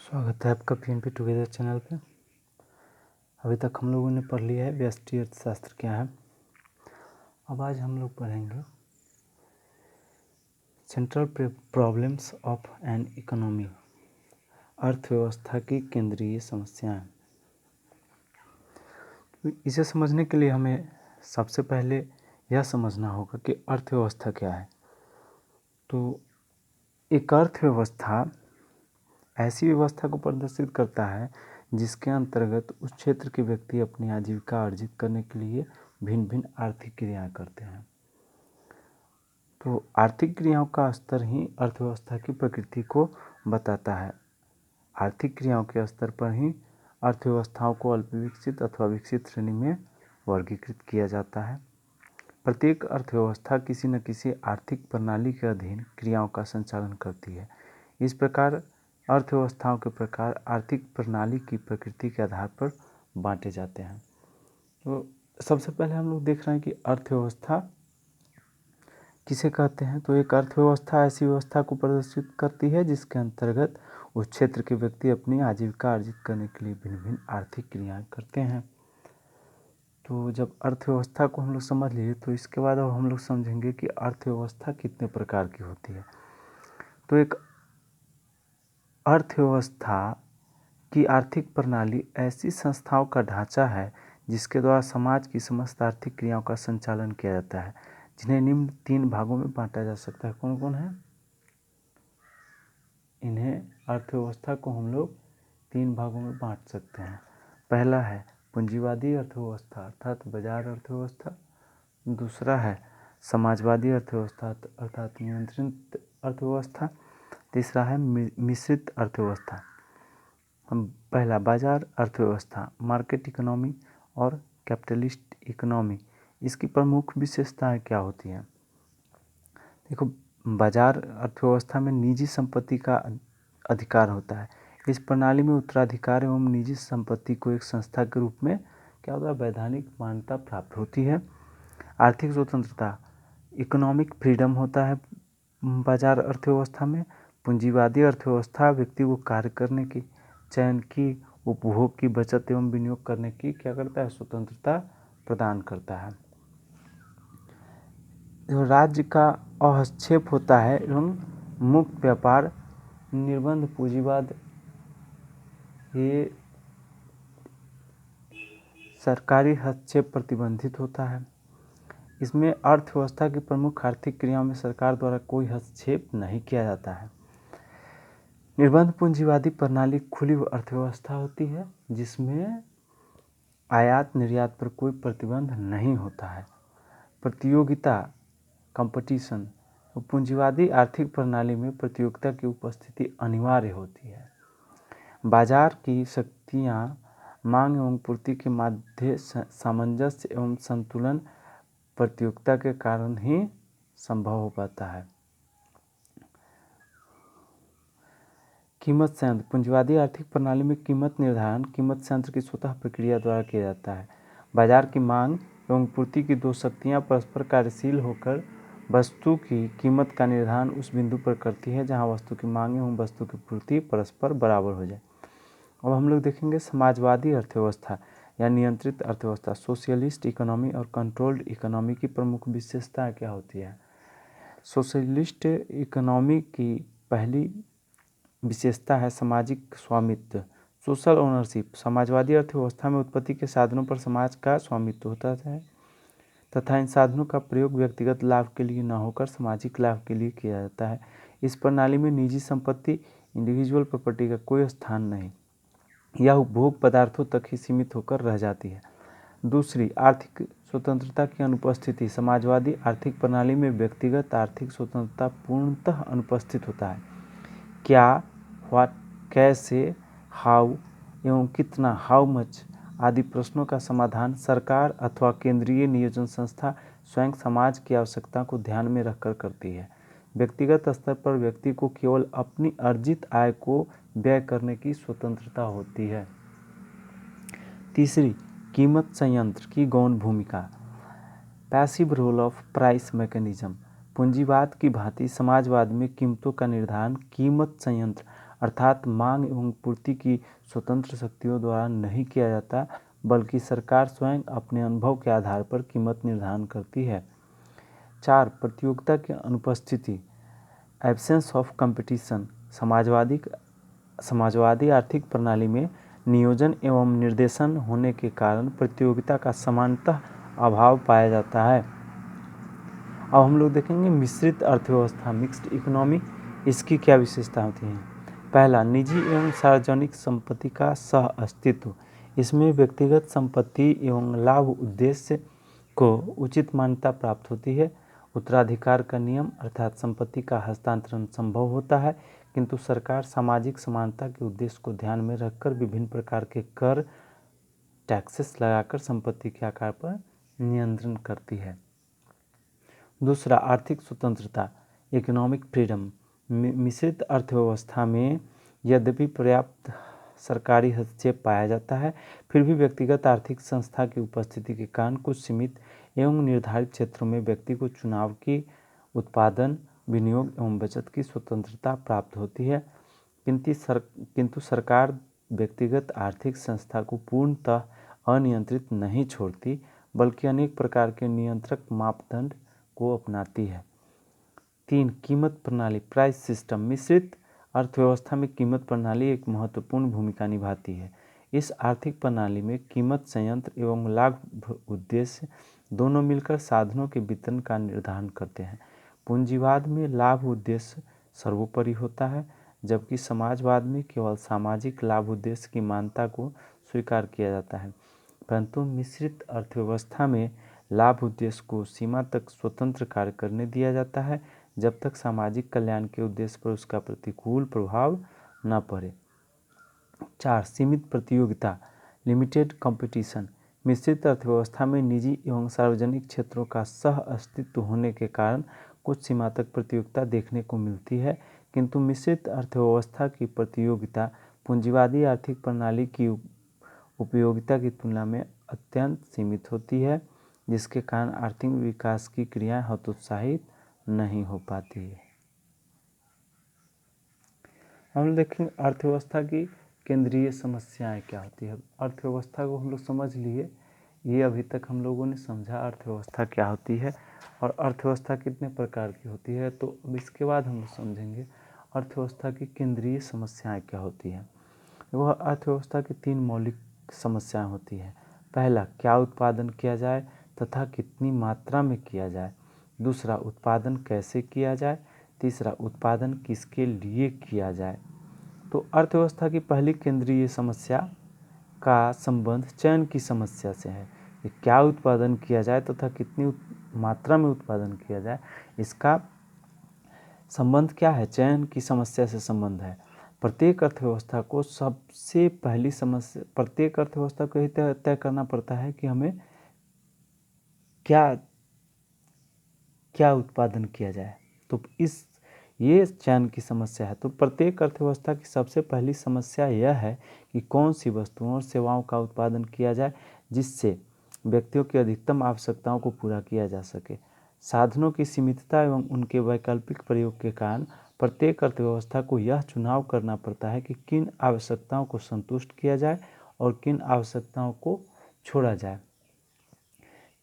स्वागत है आपका पीएनपी टुगेदर चैनल पे। अभी तक हम लोगों ने पढ़ लिया है व्यष्टि अर्थशास्त्र क्या है। अब आज हम लोग पढ़ेंगे central problems of an economy, अर्थव्यवस्था की केंद्रीय समस्याएं। इसे समझने के लिए हमें सबसे पहले यह समझना होगा कि अर्थव्यवस्था क्या है। तो एक अर्थव्यवस्था ऐसी व्यवस्था को प्रदर्शित करता है जिसके अंतर्गत उस क्षेत्र के व्यक्ति अपनी आजीविका अर्जित करने के लिए भिन्न भिन्न आर्थिक क्रियाएं करते हैं। तो आर्थिक क्रियाओं का स्तर ही अर्थव्यवस्था की प्रकृति को बताता है। आर्थिक क्रियाओं के स्तर पर ही अर्थव्यवस्थाओं को अल्पविकसित अथवा विकसित श्रेणी में वर्गीकृत किया जाता है। प्रत्येक अर्थव्यवस्था किसी न किसी आर्थिक प्रणाली के अधीन क्रियाओं का संचालन करती है। इस प्रकार अर्थव्यवस्थाओं के प्रकार आर्थिक प्रणाली की प्रकृति के आधार पर बांटे जाते हैं। तो सबसे पहले हम लोग देख रहे हैं कि अर्थव्यवस्था किसे कहते हैं। तो एक अर्थव्यवस्था ऐसी व्यवस्था को प्रदर्शित करती है जिसके अंतर्गत उस क्षेत्र के व्यक्ति अपनी आजीविका अर्जित करने के लिए भिन्न भिन्न आर्थिक क्रियाएं करते हैं। तो जब अर्थव्यवस्था को हम लोग समझ लिए तो इसके बाद अब हम लोग समझेंगे कि अर्थव्यवस्था कितने प्रकार की होती है। तो एक अर्थव्यवस्था की आर्थिक प्रणाली ऐसी संस्थाओं का ढांचा है जिसके द्वारा समाज की समस्त आर्थिक क्रियाओं का संचालन किया जाता है, जिन्हें निम्न तीन भागों में बांटा जा सकता है। कौन कौन है? इन्हें अर्थव्यवस्था को हम लोग तीन भागों में बांट सकते हैं। पहला है पूंजीवादी अर्थव्यवस्था अर्थात बाजार अर्थव्यवस्था। दूसरा है समाजवादी अर्थव्यवस्था अर्थात नियंत्रित अर्थव्यवस्था। तीसरा है मिश्रित अर्थव्यवस्था। पहला बाजार अर्थव्यवस्था, मार्केट इकोनॉमी और कैपिटलिस्ट इकोनॉमी। इसकी प्रमुख विशेषताएं क्या होती हैं? देखो, बाजार अर्थव्यवस्था में निजी संपत्ति का अधिकार होता है। इस प्रणाली में उत्तराधिकार एवं निजी संपत्ति को एक संस्था के रूप में क्या होता है? वैधानिक मान्यता प्राप्त होती है। आर्थिक स्वतंत्रता, इकोनॉमिक फ्रीडम होता है बाजार अर्थव्यवस्था में। पूंजीवादी अर्थव्यवस्था व्यक्ति को कार्य करने की, चयन की, उपभोग की, बचत एवं विनियोग करने की क्या करता है? स्वतंत्रता प्रदान करता है। राज्य का हस्तक्षेप होता है एवं मुक्त व्यापार। निर्बंध पूंजीवाद, ये सरकारी हस्तक्षेप प्रतिबंधित होता है। इसमें अर्थव्यवस्था की प्रमुख आर्थिक क्रियाओं में सरकार द्वारा कोई हस्तक्षेप नहीं किया जाता है। निर्बंध पूंजीवादी प्रणाली खुली अर्थव्यवस्था होती है जिसमें आयात निर्यात पर कोई प्रतिबंध नहीं होता है। प्रतियोगिता, कंपटीशन, पूंजीवादी आर्थिक प्रणाली में प्रतियोगिता की उपस्थिति अनिवार्य होती है। बाजार की शक्तियाँ मांग एवं पूर्ति के मध्य सामंजस्य एवं संतुलन प्रतियोगिता के कारण ही संभव हो पाता है। कीमत संयंत्र, पूंजीवादी आर्थिक प्रणाली में कीमत निर्धारण कीमत संयंत्र की स्वतः प्रक्रिया द्वारा किया जाता है। बाजार की मांग एवं पूर्ति की दो शक्तियाँ परस्पर कार्यशील होकर वस्तु की कीमत का निर्धारण उस बिंदु पर करती है जहाँ वस्तु की मांग एवं वस्तु की पूर्ति परस्पर बराबर हो जाए। अब हम लोग देखेंगे समाजवादी अर्थव्यवस्था या नियंत्रित अर्थव्यवस्था। सोशलिस्ट इकोनॉमी और कंट्रोल्ड इकोनॉमी की प्रमुख विशेषताएं क्या होती है? सोशलिस्ट इकोनॉमी की पहली विशेषता है सामाजिक स्वामित्व, सोशल ओनरशिप। समाजवादी अर्थव्यवस्था में उत्पत्ति के साधनों पर समाज का स्वामित्व होता है तथा इन साधनों का प्रयोग व्यक्तिगत लाभ के लिए न होकर सामाजिक लाभ के लिए किया जाता है। इस प्रणाली में निजी संपत्ति, इंडिविजुअल प्रॉपर्टी का कोई स्थान नहीं, यह उपभोग पदार्थों तक ही सीमित होकर रह जाती है। दूसरी, आर्थिक स्वतंत्रता की अनुपस्थिति। समाजवादी आर्थिक प्रणाली में व्यक्तिगत आर्थिक स्वतंत्रता पूर्णतः अनुपस्थित होता है। क्या, व्हाट, कैसे, हाउ एवं कितना, हाउ मच आदि प्रश्नों का समाधान सरकार अथवा केंद्रीय नियोजन संस्था स्वयं समाज की आवश्यकता को ध्यान में रखकर करती है। व्यक्तिगत स्तर पर व्यक्ति को केवल अपनी अर्जित आय को व्यय करने की स्वतंत्रता होती है। तीसरी, कीमत संयंत्र की गौण भूमिका, passive role of price mechanism. पूंजीवाद की भांति समाजवाद में कीमतों का निर्धारण कीमत संयंत्र अर्थात मांग एवं पूर्ति की स्वतंत्र शक्तियों द्वारा नहीं किया जाता, बल्कि सरकार स्वयं अपने अनुभव के आधार पर कीमत निर्धारण करती है। 4. प्रतियोगिता की अनुपस्थिति, एब्सेंस ऑफ कंपटीशन। समाजवादी आर्थिक प्रणाली में नियोजन एवं निर्देशन होने के कारण प्रतियोगिता का सामान्यतः अभाव पाया जाता है। अब हम लोग देखेंगे मिश्रित अर्थव्यवस्था, मिक्स्ड इकोनॉमी, इसकी क्या विशेषता होती हैं। पहला, निजी एवं सार्वजनिक संपत्ति का सह अस्तित्व। इसमें व्यक्तिगत संपत्ति एवं लाभ उद्देश्य को उचित मान्यता प्राप्त होती है। उत्तराधिकार का नियम अर्थात संपत्ति का हस्तांतरण संभव होता है, किंतु सरकार सामाजिक समानता के उद्देश्य को ध्यान में रखकर विभिन्न प्रकार के कर, टैक्सेस लगाकर संपत्ति के आकार पर नियंत्रण करती है। दूसरा, आर्थिक स्वतंत्रता, इकोनॉमिक फ्रीडम। मिश्रित अर्थव्यवस्था में यद्यपि पर्याप्त सरकारी हस्तक्षेप पाया जाता है, फिर भी व्यक्तिगत आर्थिक संस्था की उपस्थिति के कारण कुछ सीमित एवं निर्धारित क्षेत्रों में व्यक्ति को चुनाव की, उत्पादन, विनियोग एवं बचत की स्वतंत्रता प्राप्त होती है। किंतु सरकार व्यक्तिगत आर्थिक संस्था को पूर्णतः अनियंत्रित नहीं छोड़ती, बल्कि अनेक प्रकार के नियंत्रक मापदंड को अपनाती है। 3. कीमत प्रणाली, प्राइस सिस्टम। मिश्रित अर्थव्यवस्था में कीमत प्रणाली एक महत्वपूर्ण भूमिका निभाती है। इस आर्थिक प्रणाली में कीमत संयंत्र एवं लाभ उद्देश्य दोनों मिलकर साधनों के वितरण का निर्धारण करते हैं। पूंजीवाद में लाभ उद्देश्य सर्वोपरि होता है, जबकि समाजवाद में केवल सामाजिक लाभ उद्देश्य की मान्यता को स्वीकार किया जाता है। परंतु मिश्रित अर्थव्यवस्था में लाभ उद्देश्य को सीमा तक स्वतंत्र कार्य करने दिया जाता है, जब तक सामाजिक कल्याण के उद्देश्य पर उसका प्रतिकूल प्रभाव न पड़े। 4. सीमित प्रतियोगिता, लिमिटेड कंपटीशन। मिश्रित अर्थव्यवस्था में निजी एवं सार्वजनिक क्षेत्रों का सह अस्तित्व होने के कारण कुछ सीमा तक प्रतियोगिता देखने को मिलती है, किंतु मिश्रित अर्थव्यवस्था की प्रतियोगिता पूंजीवादी आर्थिक प्रणाली की उपयोगिता की तुलना में अत्यंत सीमित होती है, जिसके कारण आर्थिक विकास की क्रियाएं हतोत्साहित नहीं हो पाती है। हम देखेंगे अर्थव्यवस्था की केंद्रीय समस्याएं क्या होती है। अर्थव्यवस्था को हम लोग समझ लिए, ये अभी तक हम लोगों ने समझा अर्थव्यवस्था क्या होती है और अर्थव्यवस्था कितने प्रकार की होती है। तो अब इसके बाद हम लोग समझेंगे अर्थव्यवस्था की केंद्रीय समस्याएं क्या होती है। वह अर्थव्यवस्था की 3 मौलिक समस्याएं होती हैं। पहला, क्या उत्पादन किया जाए तथा कितनी मात्रा में किया जाए। दूसरा, उत्पादन कैसे किया जाए। तीसरा, उत्पादन किसके लिए किया जाए। तो अर्थव्यवस्था की पहली केंद्रीय समस्या का संबंध चयन की समस्या से है कि क्या उत्पादन किया जाए तथा कितनी मात्रा में उत्पादन किया जाए। इसका संबंध क्या है, चयन की समस्या से संबंध है। प्रत्येक अर्थव्यवस्था को सबसे पहली समस्या, प्रत्येक अर्थव्यवस्था को ही तय करना पड़ता है कि हमें क्या क्या उत्पादन किया जाए। तो ये चयन की समस्या है। तो प्रत्येक अर्थव्यवस्था की सबसे पहली समस्या यह है कि कौन सी वस्तुओं और सेवाओं का उत्पादन किया जाए जिससे व्यक्तियों की अधिकतम आवश्यकताओं को पूरा किया जा सके। साधनों की सीमितता एवं उनके वैकल्पिक प्रयोग के कारण प्रत्येक अर्थव्यवस्था को यह चुनाव करना पड़ता है कि किन आवश्यकताओं को संतुष्ट किया जाए और किन आवश्यकताओं को छोड़ा जाए।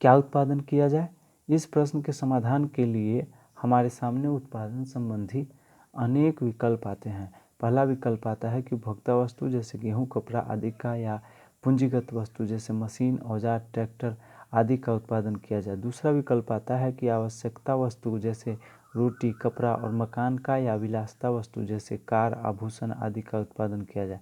क्या उत्पादन किया जाए, इस प्रश्न के समाधान के लिए हमारे सामने उत्पादन संबंधी अनेक विकल्प आते हैं। पहला विकल्प आता है कि उपभोक्ता वस्तु जैसे गेहूं, कपड़ा आदि का, या पूंजीगत वस्तु जैसे मशीन, औजार, ट्रैक्टर आदि का उत्पादन किया जाए। दूसरा विकल्प आता है कि आवश्यकता वस्तु जैसे रोटी, कपड़ा और मकान का, या विलासिता वस्तु जैसे कार, आभूषण आदि का उत्पादन किया जाए।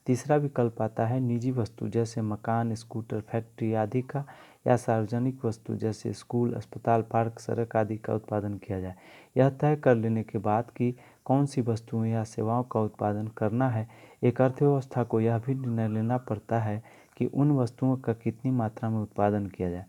तीसरा विकल्प आता है निजी वस्तु जैसे मकान, स्कूटर, फैक्ट्री आदि का, या सार्वजनिक वस्तु जैसे स्कूल, अस्पताल, पार्क, सड़क आदि का उत्पादन किया जाए। यह तय कर लेने के बाद कि कौन सी वस्तुओं या सेवाओं का उत्पादन करना है, एक अर्थव्यवस्था को यह भी निर्णय लेना पड़ता है कि उन वस्तुओं का कितनी मात्रा में उत्पादन किया जाए।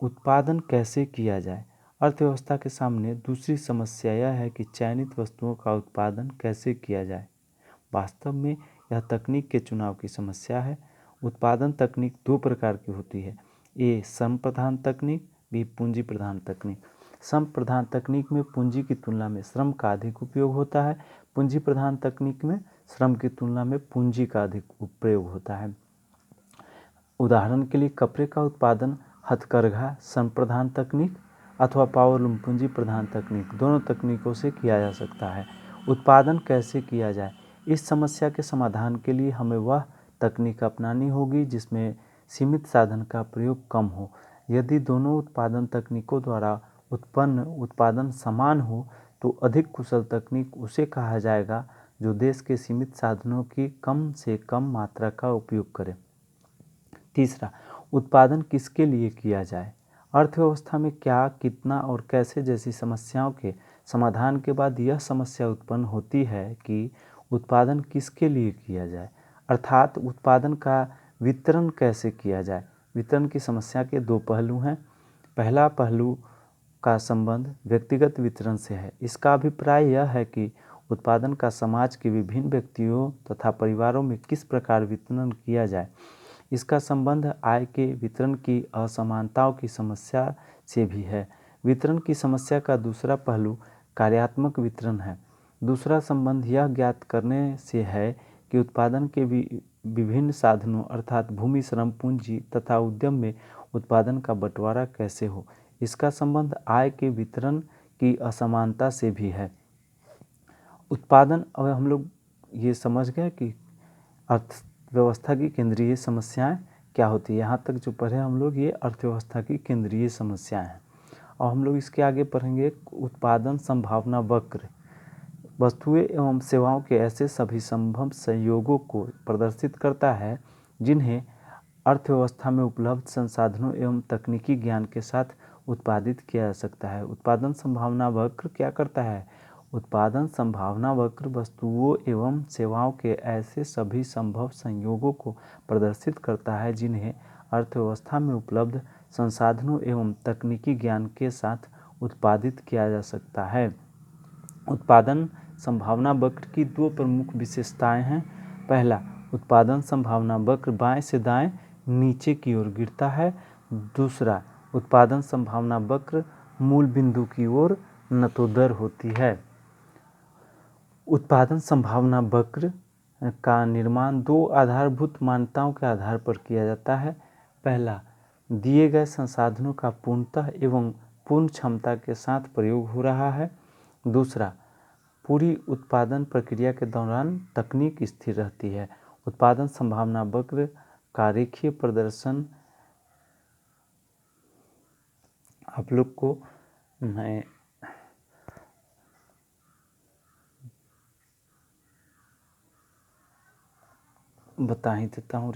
उत्पादन कैसे किया जाए। अर्थव्यवस्था के सामने दूसरी समस्या यह है कि चयनित वस्तुओं का उत्पादन कैसे किया जाए। वास्तव में यह तकनीक के चुनाव की समस्या है। उत्पादन तकनीक 2 प्रकार की होती है, ए श्रम प्रधान तकनीक, बी पूंजी प्रधान तकनीक। श्रम प्रधान तकनीक में पूंजी की तुलना में श्रम का अधिक उपयोग होता है, पूंजी प्रधान तकनीक में श्रम की तुलना में पूंजी का अधिक प्रयोग होता है। उदाहरण के लिए कपड़े का उत्पादन हथकरघा श्रम प्रधान तकनीक अथवा पावरलूम पूंजी प्रधान तकनीक, दोनों तकनीकों से किया जा सकता है। उत्पादन कैसे किया जाए? इस समस्या के समाधान के लिए हमें वह तकनीक अपनानी होगी जिसमें सीमित साधन का प्रयोग कम हो। यदि दोनों उत्पादन तकनीकों द्वारा उत्पन्न उत्पादन समान हो तो अधिक कुशल तकनीक उसे कहा जाएगा जो देश के सीमित साधनों की कम से कम मात्रा का उपयोग करे। तीसरा, उत्पादन किसके लिए किया जाए? अर्थव्यवस्था में क्या, कितना और कैसे जैसी समस्याओं के समाधान के बाद यह समस्या उत्पन्न होती है कि उत्पादन किसके लिए किया जाए, अर्थात उत्पादन का वितरण कैसे किया जाए। वितरण की समस्या के दो पहलू हैं। पहला पहलू का संबंध व्यक्तिगत वितरण से है। इसका अभिप्राय यह है कि उत्पादन का समाज के विभिन्न व्यक्तियों तथा परिवारों में किस प्रकार वितरण किया जाए। इसका संबंध आय के वितरण की असमानताओं की समस्या से भी है। वितरण की समस्या का दूसरा पहलू कार्यात्मक वितरण है। दूसरा संबंध यह ज्ञात करने से है कि उत्पादन के विभिन्न साधनों अर्थात भूमि, श्रम, पूंजी तथा उद्यम में उत्पादन का बंटवारा कैसे हो। इसका संबंध आय के वितरण की असमानता से भी है। उत्पादन, अब हम लोग ये समझ गए कि अर्थव्यवस्था की केंद्रीय समस्याएं क्या होती है। यहाँ तक जो पढ़े हम लोग ये अर्थव्यवस्था की केंद्रीय समस्याएं हैं। और हम लोग इसके आगे पढ़ेंगे उत्पादन संभावना वक्र। वस्तुएं एवं सेवाओं के ऐसे सभी संभव संयोगों को प्रदर्शित करता है जिन्हें अर्थव्यवस्था में उपलब्ध संसाधनों एवं तकनीकी ज्ञान के साथ उत्पादित किया जा सकता है। उत्पादन संभावना वक्र क्या करता है? उत्पादन संभावना वक्र वस्तुओं एवं सेवाओं के ऐसे सभी संभव संयोगों को प्रदर्शित करता है जिन्हें अर्थव्यवस्था में उपलब्ध संसाधनों एवं तकनीकी ज्ञान के साथ उत्पादित किया जा सकता है। उत्पादन संभावना वक्र की दो प्रमुख विशेषताएं हैं। पहला, उत्पादन संभावना वक्र बाएं से दाएं नीचे की ओर गिरता है। दूसरा, उत्पादन संभावना वक्र मूल बिंदु की ओर नतोदर होती है। उत्पादन संभावना वक्र का निर्माण दो आधारभूत मान्यताओं के आधार पर किया जाता है। पहला, दिए गए संसाधनों का पूर्णतः एवं पूर्ण क्षमता के साथ प्रयोग हो रहा है। दूसरा, पूरी उत्पादन प्रक्रिया के दौरान तकनीक स्थिर रहती है। उत्पादन संभावना वक्र का रेखीय प्रदर्शन आप लोग को मैं बता ही देता हूँ।